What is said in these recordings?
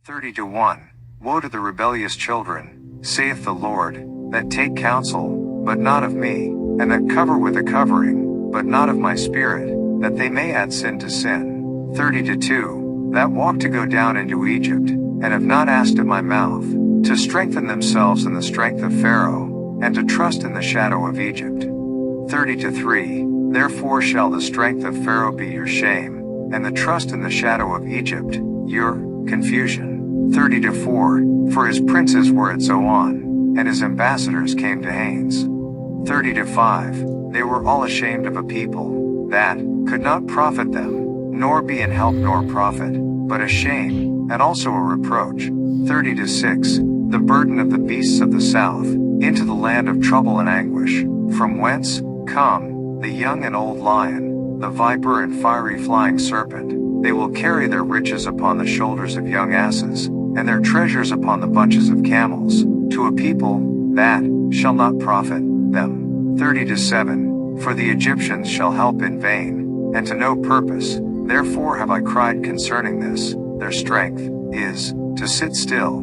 30-1. Woe to the rebellious children, saith the Lord, that take counsel, but not of me, and that cover with a covering, but not of my spirit, that they may add sin to sin. 30-2. That walk to go down into Egypt, and have not asked at my mouth, to strengthen themselves in the strength of Pharaoh, and to trust in the shadow of Egypt. 30-3. Therefore shall the strength of Pharaoh be your shame, and the trust in the shadow of Egypt, your confusion. 30-4. For his princes were at Zoan, and his ambassadors came to Hanes. 30-5. They were all ashamed of a people, that could not profit them, nor be an help nor profit, but a shame, and also a reproach. 30-6. The burden of the beasts of the south, into the land of trouble and anguish, from whence come the young and old lion, the viper and fiery flying serpent. They will carry their riches upon the shoulders of young asses, and their treasures upon the bunches of camels, to a people that shall not profit them. 30-7. For the Egyptians shall help in vain, and to no purpose. Therefore have I cried concerning this, their strength is to sit still.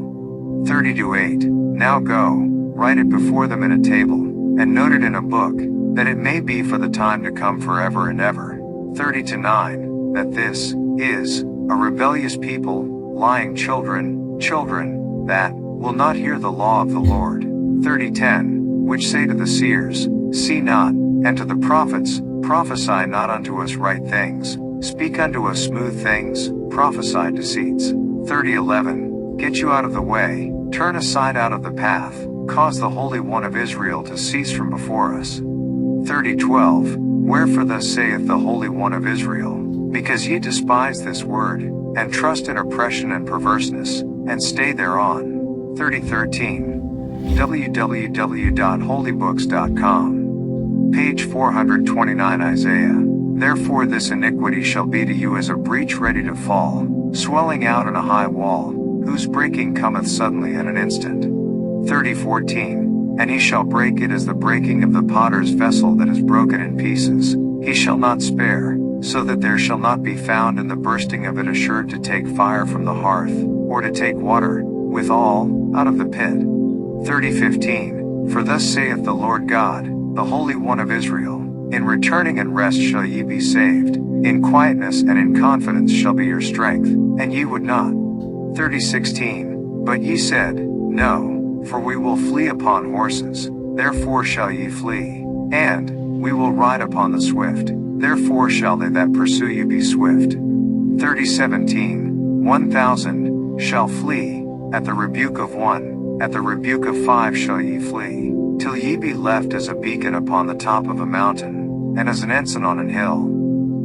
30-8. Now go, write it before them in a table, and note it in a book, that it may be for the time to come forever and ever. 30-9. That this is a rebellious people, lying children, that will not hear the law of the Lord. 30-10. Which say to the seers, see not, and to the prophets, prophesy not unto us right things, speak unto us smooth things, prophesy deceits. 30-11. Get you out of the way, turn aside out of the path, cause the Holy One of Israel to cease from before us. 30-12. Wherefore thus saith the Holy One of Israel, because ye despise this word, and trust in oppression and perverseness, and stay thereon. 30-13. www.holybooks.com. Page 429 Isaiah. Therefore this iniquity shall be to you as a breach ready to fall, swelling out in a high wall, whose breaking cometh suddenly in an instant. 30-14. And he shall break it as the breaking of the potter's vessel that is broken in pieces. He shall not spare, so that there shall not be found in the bursting of it assured to take fire from the hearth, or to take water, withal, out of the pit. 30-15. For thus saith the Lord God, the Holy One of Israel, in returning and rest shall ye be saved, in quietness and in confidence shall be your strength, and ye would not. 30-16. But ye said, No, for we will flee upon horses, therefore shall ye flee, and we will ride upon the swift, therefore shall they that pursue you be swift. 30-17. 1,000 shall flee, at the rebuke of one, at the rebuke of 5 shall ye flee, till ye be left as a beacon upon the top of a mountain, and as an ensign on an hill.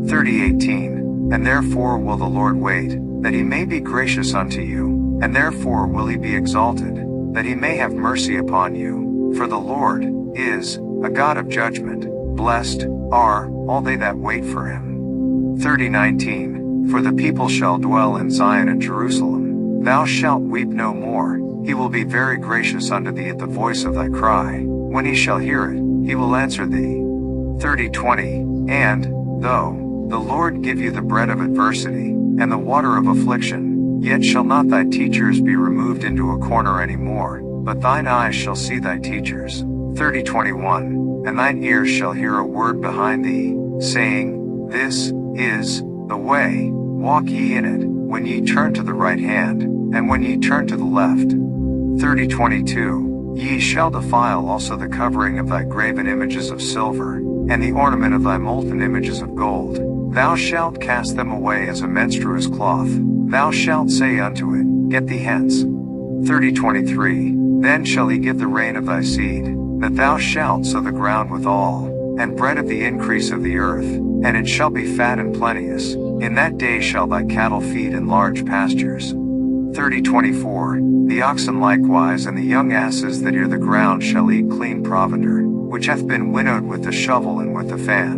30-18. And therefore will the Lord wait, that he may be gracious unto you, and therefore will he be exalted, that he may have mercy upon you, for the Lord is a God of judgment. Blessed are all they that wait for him. 30-19. For the people shall dwell in Zion and Jerusalem. Thou shalt weep no more. He will be very gracious unto thee at the voice of thy cry. When he shall hear it, he will answer thee. 30-20. And, though the Lord give you the bread of adversity, and the water of affliction, yet shall not thy teachers be removed into a corner any more, but thine eyes shall see thy teachers. 30-21. And thine ears shall hear a word behind thee, saying, This is the way, walk ye in it, when ye turn to the right hand, and when ye turn to the left. 30-22. Ye shall defile also the covering of thy graven images of silver, and the ornament of thy molten images of gold. Thou shalt cast them away as a menstruous cloth. Thou shalt say unto it, Get thee hence. 30-23. Then shall he give the rain of thy seed, that thou shalt sow the ground withal, and bread of the increase of the earth, and it shall be fat and plenteous. In that day shall thy cattle feed in large pastures. 30-24. The oxen likewise and the young asses that ear the ground shall eat clean provender, which hath been winnowed with the shovel and with the fan.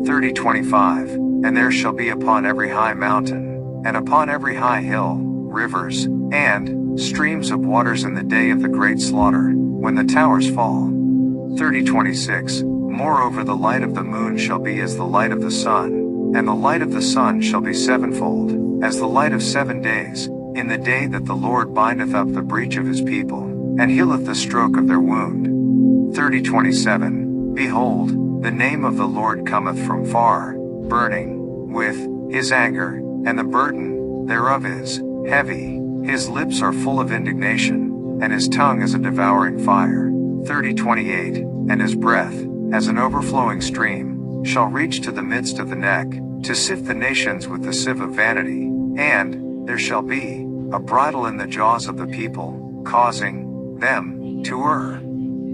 30-25. And there shall be upon every high mountain, and upon every high hill, rivers, and streams of waters in the day of the great slaughter, when the towers fall. 30-26. Moreover the light of the moon shall be as the light of the sun, and the light of the sun shall be sevenfold, as the light of 7 days, in the day that the Lord bindeth up the breach of his people, and healeth the stroke of their wound. 30:27. Behold, the name of the Lord cometh from far, burning with his anger, and the burden thereof is heavy. His lips are full of indignation, and his tongue is a devouring fire. 30:28. And his breath, as an overflowing stream, shall reach to the midst of the neck, to sift the nations with the sieve of vanity. And there shall be a bridle in the jaws of the people, causing them to err.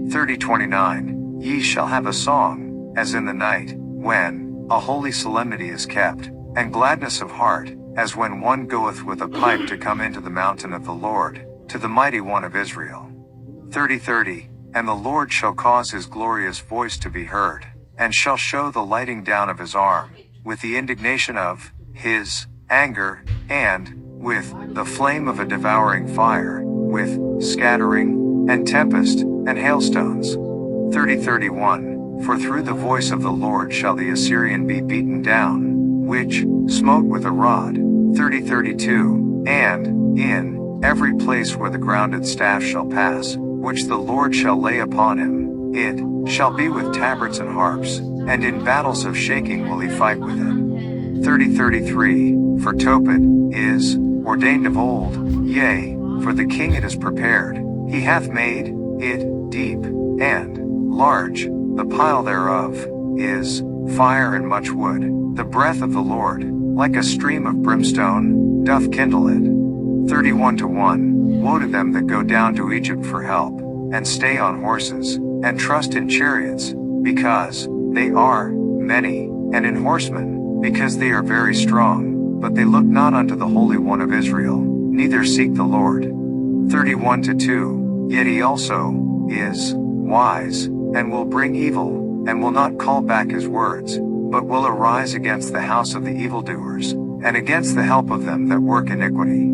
30:29. Ye shall have a song, as in the night, when a holy solemnity is kept, and gladness of heart, as when one goeth with a pipe to come into the mountain of the Lord, to the mighty one of Israel. 30:30. And the Lord shall cause his glorious voice to be heard, and shall show the lighting down of his arm, with the indignation of his anger, and with the flame of a devouring fire, with scattering, and tempest, and hailstones. 30:31. For through the voice of the Lord shall the Assyrian be beaten down, which smote with a rod. 30:32. And in every place where the grounded staff shall pass, which the Lord shall lay upon him, it shall be with tabrets and harps, and in battles of shaking will he fight with it. 30:33. For Tophet is ordained of old, yea, for the king it is prepared. He hath made it deep and large. The pile thereof is fire and much wood. The breath of the Lord, like a stream of brimstone, doth kindle it. 31:1. Woe to them that go down to Egypt for help, and stay on horses, and trust in chariots, because they are many, and in horsemen, because they are very strong, but they look not unto the Holy One of Israel, neither seek the Lord. 31:2. Yet he also is wise, and will bring evil, and will not call back his words, but will arise against the house of the evildoers, and against the help of them that work iniquity.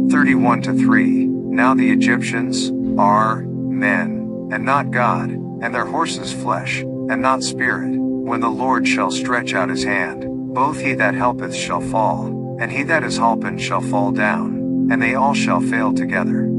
31:3. Now the Egyptians are men, and not God, and their horses flesh, and not spirit. When the Lord shall stretch out his hand, both he that helpeth shall fall, and he that is holpen shall fall down, and they all shall fail together.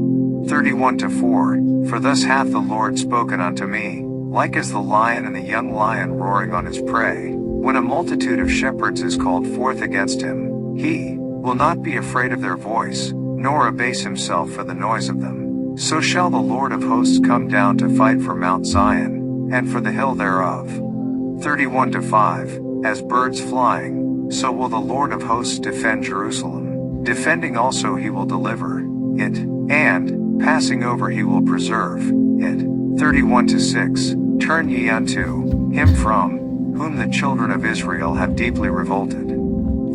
31:4. For thus hath the Lord spoken unto me, like as the lion and the young lion roaring on his prey, when a multitude of shepherds is called forth against him, he will not be afraid of their voice, nor abase himself for the noise of them. So shall the Lord of hosts come down to fight for Mount Zion, and for the hill thereof. 31:5. As birds flying, so will the Lord of hosts defend Jerusalem. Defending also he will deliver it, and passing over he will preserve it. 31:6. Turn ye unto him from whom the children of Israel have deeply revolted.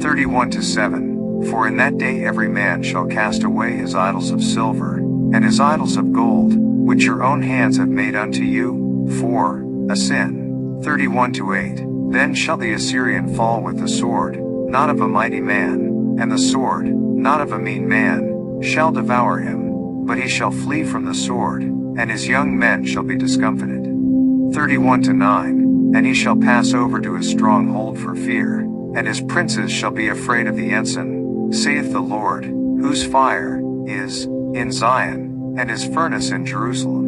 31:7. For in that day every man shall cast away his idols of silver, and his idols of gold, which your own hands have made unto you, for a sin. 31:8. Then shall the Assyrian fall with the sword, not of a mighty man, and the sword, not of a mean man, shall devour him, but he shall flee from the sword, and his young men shall be discomfited. 31:9. And he shall pass over to his stronghold for fear, and his princes shall be afraid of the ensign, saith the Lord, whose fire is in Zion, and his furnace in Jerusalem.